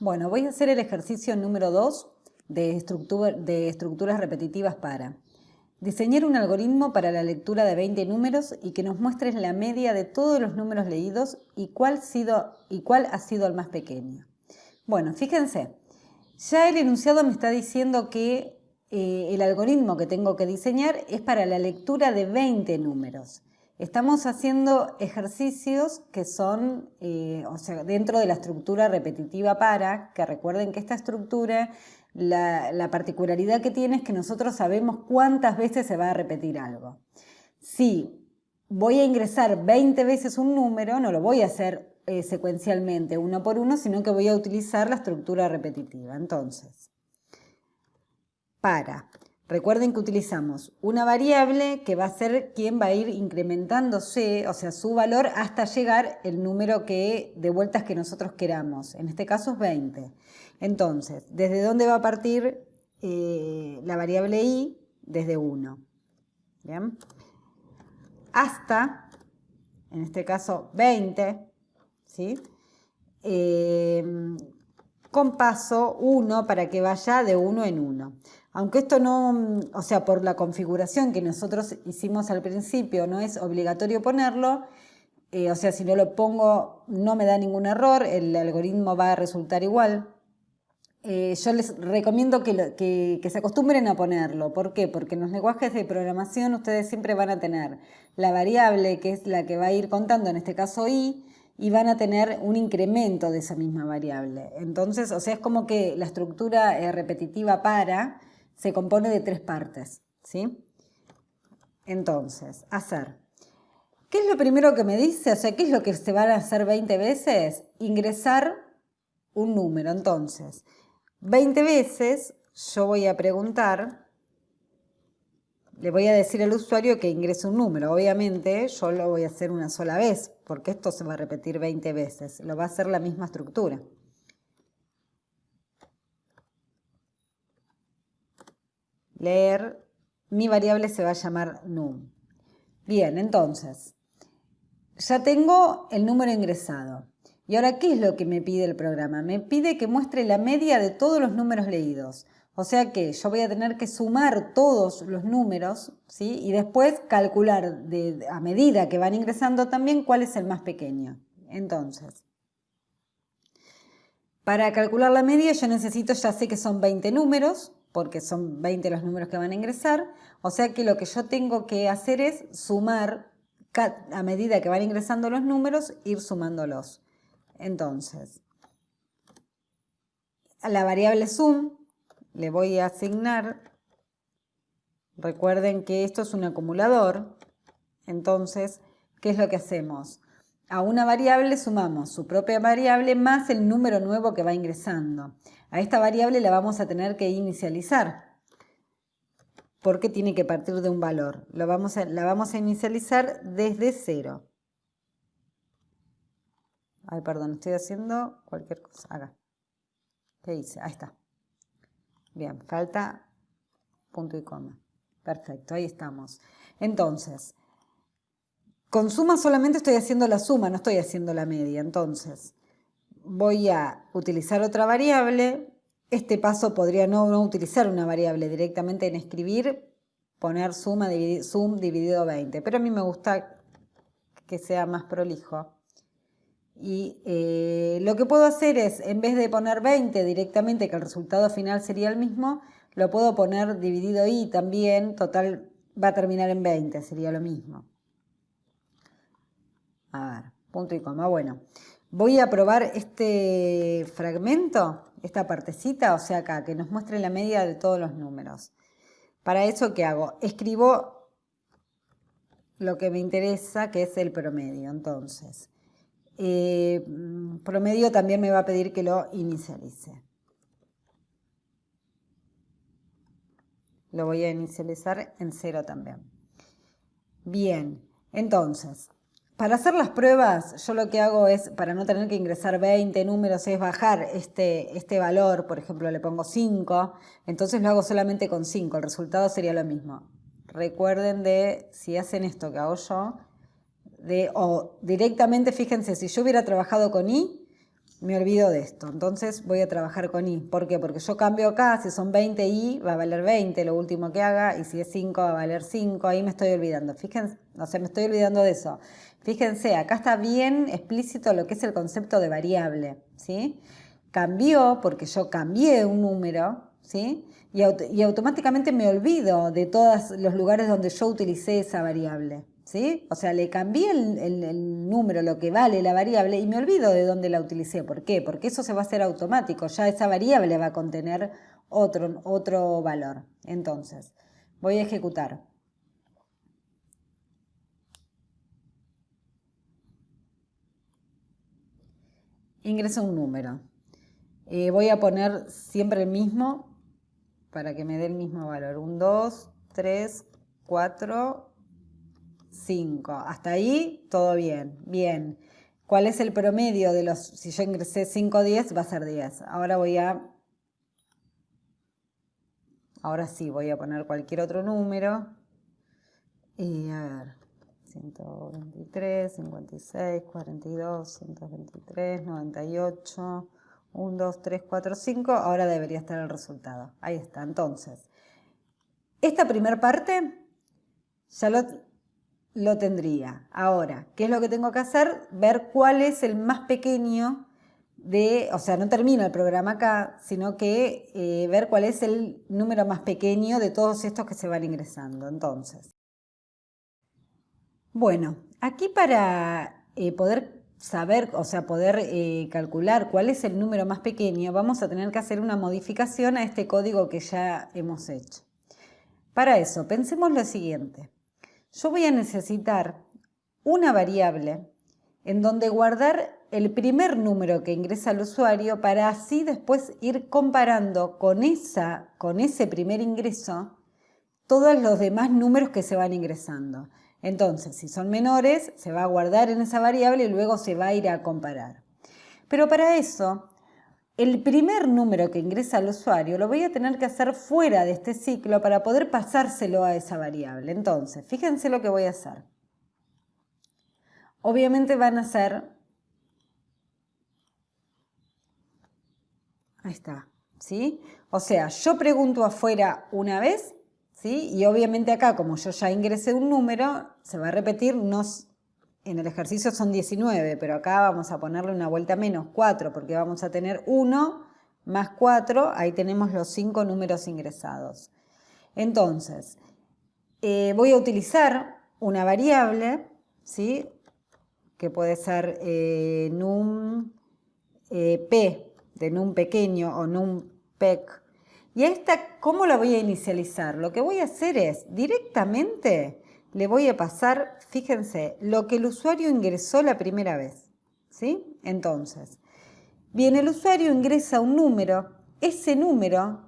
Bueno, voy a hacer el ejercicio número 2 de estructuras repetitivas para diseñar un algoritmo para la lectura de 20 números y que nos muestre la media de todos los números leídos y cuál ha sido el más pequeño. Bueno, fíjense, ya el enunciado me está diciendo que el algoritmo que tengo que diseñar es para la lectura de 20 números. Estamos haciendo ejercicios que son, dentro de la estructura repetitiva para, que recuerden que esta estructura, la particularidad que tiene es que nosotros sabemos cuántas veces se va a repetir algo. Si voy a ingresar 20 veces un número, no lo voy a hacer secuencialmente, uno por uno, sino que voy a utilizar la estructura repetitiva. Entonces, recuerden que utilizamos una variable que va a ser quien va a ir incrementándose, o sea, su valor hasta llegar el número de vueltas que nosotros queramos. En este caso es 20. Entonces, ¿desde dónde va a partir la variable i? Desde 1. ¿Bien? Hasta, en este caso, 20, ¿sí? Con paso 1 para que vaya de 1 en 1. Aunque esto no, por la configuración que nosotros hicimos al principio, no es obligatorio ponerlo, si no lo pongo no me da ningún error, el algoritmo va a resultar igual. Yo les recomiendo que se acostumbren a ponerlo. ¿Por qué? Porque en los lenguajes de programación ustedes siempre van a tener la variable que es la que va a ir contando, en este caso i, y van a tener un incremento de esa misma variable. Entonces, es como que la estructura repetitiva se compone de 3 partes, ¿sí? Entonces, ¿qué es lo primero que me dice? ¿Qué es lo que se van a hacer 20 veces? Ingresar un número. Entonces, 20 veces yo voy a preguntar, le voy a decir al usuario que ingrese un número. Obviamente yo lo voy a hacer una sola vez, porque esto se va a repetir 20 veces. Lo va a hacer la misma estructura. Leer, mi variable se va a llamar num. Bien, entonces, ya tengo el número ingresado. ¿Y ahora qué es lo que me pide el programa? Me pide que muestre la media de todos los números leídos. O sea que yo voy a tener que sumar todos los números, ¿sí? Y después calcular a medida que van ingresando también cuál es el más pequeño. Entonces, para calcular la media yo necesito, ya sé que son 20 números, porque son 20 los números que van a ingresar. O sea que lo que yo tengo que hacer es sumar, a medida que van ingresando los números, ir sumándolos. Entonces, a la variable sum le voy a asignar, recuerden que esto es un acumulador, entonces, ¿qué es lo que hacemos? A una variable sumamos su propia variable más el número nuevo que va ingresando. A esta variable la vamos a tener que inicializar, porque tiene que partir de un valor. La vamos a inicializar desde 0. Ay, perdón, estoy haciendo cualquier cosa. Acá. ¿Qué hice? Ahí está. Bien, falta punto y coma. Perfecto, ahí estamos. Entonces, con suma solamente estoy haciendo la suma, no estoy haciendo la media. Entonces, voy a utilizar otra variable. Este paso podría no utilizar una variable, directamente en escribir, poner sum dividido 20. Pero a mí me gusta que sea más prolijo. Y lo que puedo hacer es, en vez de poner 20 directamente, que el resultado final sería el mismo, lo puedo poner dividido i también, total va a terminar en 20, sería lo mismo. A ver, punto y coma. Bueno, voy a probar este fragmento, esta partecita, acá, que nos muestre la media de todos los números. Para eso, ¿qué hago? Escribo lo que me interesa, que es el promedio. Entonces, promedio también me va a pedir que lo inicialice. Lo voy a inicializar en 0 también. Bien, entonces, para hacer las pruebas, yo lo que hago es, para no tener que ingresar 20 números, es bajar este valor. Por ejemplo, le pongo 5, entonces lo hago solamente con 5, el resultado sería lo mismo. Recuerden si hacen esto que hago yo, o directamente, fíjense, si yo hubiera trabajado con i, me olvido de esto. Entonces voy a trabajar con i. ¿Por qué? Porque yo cambio acá, si son 20 i, va a valer 20 lo último que haga, y si es 5 va a valer 5, ahí me estoy olvidando. Fíjense, o sea, me estoy olvidando de eso. Fíjense, acá está bien explícito lo que es el concepto de variable, ¿sí? Cambió porque yo cambié un número, ¿sí? Y automáticamente me olvido de todos los lugares donde yo utilicé esa variable, ¿sí? O sea, le cambié el número, lo que vale la variable, y me olvido de dónde la utilicé. ¿Por qué? Porque eso se va a hacer automático. Ya esa variable va a contener otro valor. Entonces, voy a ejecutar. Ingreso un número. Voy a poner siempre el mismo para que me dé el mismo valor. 1, 2, 3, 4, 5. Hasta ahí todo bien. Bien. ¿Cuál es el promedio de los? Si yo ingresé 5, 10, va a ser 10. Ahora sí, voy a poner cualquier otro número. Y a ver. 123, 56, 42, 123, 98, 1, 2, 3, 4, 5. Ahora debería estar el resultado. Ahí está. Entonces, esta primera parte ya lo tendría. Ahora, ¿qué es lo que tengo que hacer? Ver cuál es el más pequeño o sea, no termino el programa acá, sino que ver cuál es el número más pequeño de todos estos que se van ingresando. Entonces, bueno, aquí para poder saber, o sea, poder calcular cuál es el número más pequeño, vamos a tener que hacer una modificación a este código que ya hemos hecho. Para eso, pensemos lo siguiente. Yo voy a necesitar una variable en donde guardar el primer número que ingresa al usuario para así después ir comparando con ese primer ingreso todos los demás números que se van ingresando. Entonces, si son menores, se va a guardar en esa variable y luego se va a ir a comparar. Pero para eso, el primer número que ingresa al usuario lo voy a tener que hacer fuera de este ciclo para poder pasárselo a esa variable. Entonces, fíjense lo que voy a hacer. Obviamente van a ser, ahí está, ¿sí? O sea, yo pregunto afuera una vez, ¿sí? Y obviamente acá, como yo ya ingresé un número, se va a repetir, en el ejercicio son 19, pero acá vamos a ponerle una vuelta menos, 4, porque vamos a tener 1 más 4, ahí tenemos los 5 números ingresados. Entonces, voy a utilizar una variable, ¿sí? Que puede ser num p, de num pequeño o num pec. Y a esta, ¿cómo la voy a inicializar? Lo que voy a hacer es, directamente le voy a pasar, fíjense, lo que el usuario ingresó la primera vez, ¿sí? Entonces, bien, el usuario ingresa un número, ese número,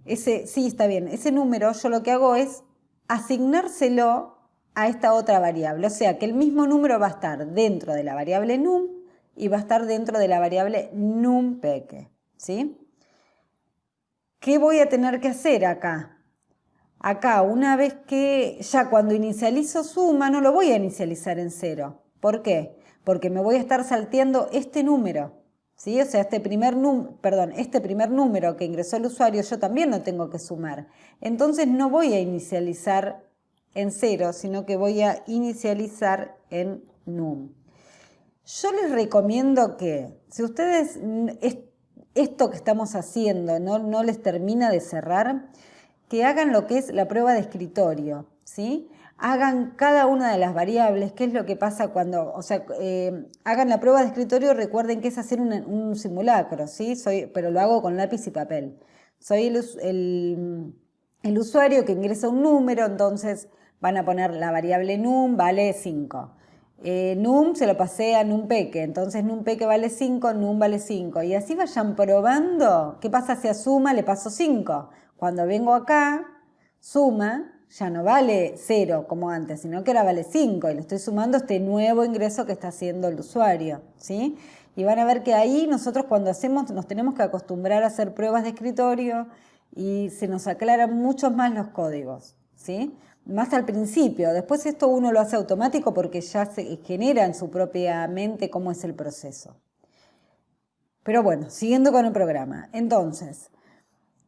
sí, está bien, ese número yo lo que hago es asignárselo a esta otra variable. O sea, que el mismo número va a estar dentro de la variable num y va a estar dentro de la variable numpeque, ¿sí? ¿Qué voy a tener que hacer acá? Acá, una vez que ya cuando inicializo suma, no lo voy a inicializar en 0. ¿Por qué? Porque me voy a estar salteando este número, ¿sí? O sea, este primer número que ingresó el usuario, yo también lo tengo que sumar. Entonces no voy a inicializar en 0, sino que voy a inicializar en num. Yo les recomiendo que, si ustedes esto que estamos haciendo no les termina de cerrar, que hagan lo que es la prueba de escritorio, ¿sí? Hagan cada una de las variables, qué es lo que pasa cuando, o sea, hagan la prueba de escritorio, recuerden que es hacer un simulacro, ¿sí? Pero lo hago con lápiz y papel. Soy el usuario que ingresa un número, entonces van a poner la variable num vale 5. Num se lo pasé a numpeque, entonces numpeque vale 5, num vale 5. Y así vayan probando. ¿Qué pasa si a suma le paso 5? Cuando vengo acá, suma ya no vale 0 como antes, sino que ahora vale 5 y le estoy sumando este nuevo ingreso que está haciendo el usuario, ¿sí? Y van a ver que ahí nosotros cuando hacemos nos tenemos que acostumbrar a hacer pruebas de escritorio y se nos aclaran mucho más los códigos, ¿sí? Más al principio. Después esto uno lo hace automático porque ya se genera en su propia mente cómo es el proceso. Pero bueno, siguiendo con el programa. Entonces,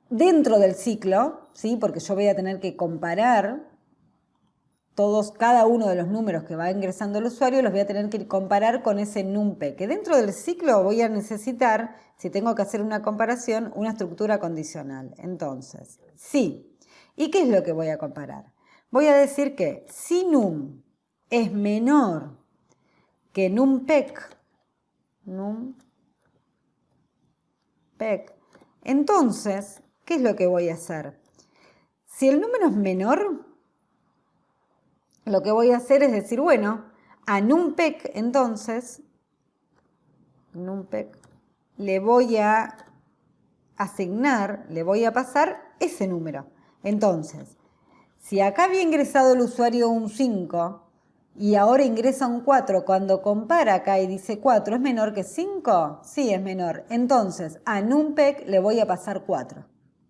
dentro del ciclo, ¿sí? Porque yo voy a tener que comparar cada uno de los números que va ingresando el usuario, los voy a tener que comparar con ese NumPy, que dentro del ciclo voy a necesitar, si tengo que hacer una comparación, una estructura condicional. Entonces, sí. ¿Y qué es lo que voy a comparar? Voy a decir que si num es menor que numpec, entonces, ¿qué es lo que voy a hacer? Si el número es menor, lo que voy a hacer es decir, bueno, a numpec, entonces, le voy a asignar, le voy a pasar ese número. Entonces, si acá había ingresado el usuario un 5 y ahora ingresa un 4, cuando compara acá y dice 4, ¿es menor que 5? Sí, es menor. Entonces, a numpec le voy a pasar 4.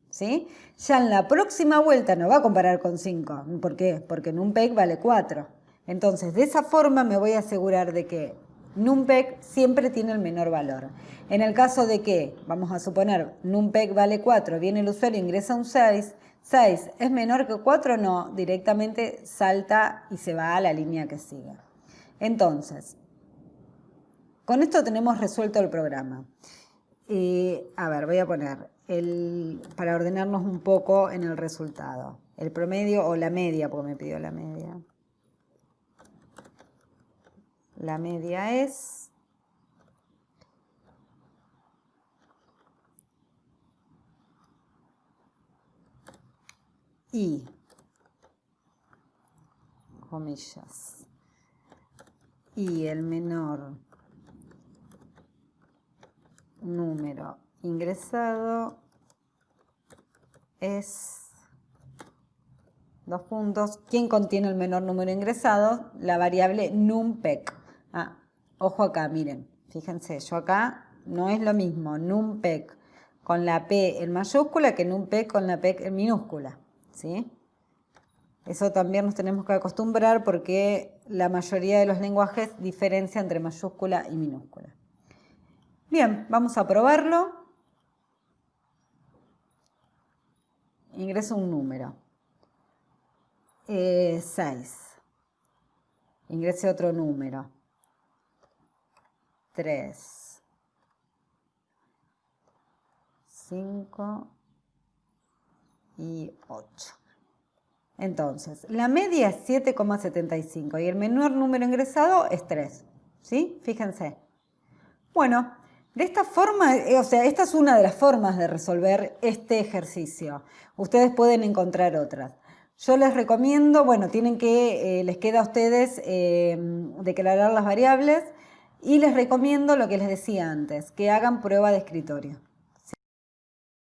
¿Sí? Ya en la próxima vuelta no va a comparar con 5. ¿Por qué? Porque numpec vale 4. Entonces, de esa forma me voy a asegurar de que numpec siempre tiene el menor valor. En el caso de que, vamos a suponer, numpec vale 4, viene el usuario, ingresa un 6, 6 es menor que 4, no, directamente salta y se va a la línea que sigue. Entonces, con esto tenemos resuelto el programa. A ver, voy a poner para ordenarnos un poco en el resultado. El promedio o la media, porque me pidió la media. La media es y, comillas, y el menor número ingresado es, dos puntos, ¿quién contiene el menor número ingresado? La variable numpec. Ojo acá, miren, fíjense, yo acá no es lo mismo numpec con la P en mayúscula que numpec con la P en minúscula, ¿sí? Eso también nos tenemos que acostumbrar porque la mayoría de los lenguajes diferencian entre mayúscula y minúscula. Bien, vamos a probarlo. Ingreso un número. 6. Ingrese otro número. 3. 5 y 8. Entonces, la media es 7,75 y el menor número ingresado es 3. ¿Sí? Fíjense. Bueno, de esta forma, esta es una de las formas de resolver este ejercicio. Ustedes pueden encontrar otras. Yo les recomiendo, bueno, les queda a ustedes declarar las variables y les recomiendo lo que les decía antes, que hagan prueba de escritorio.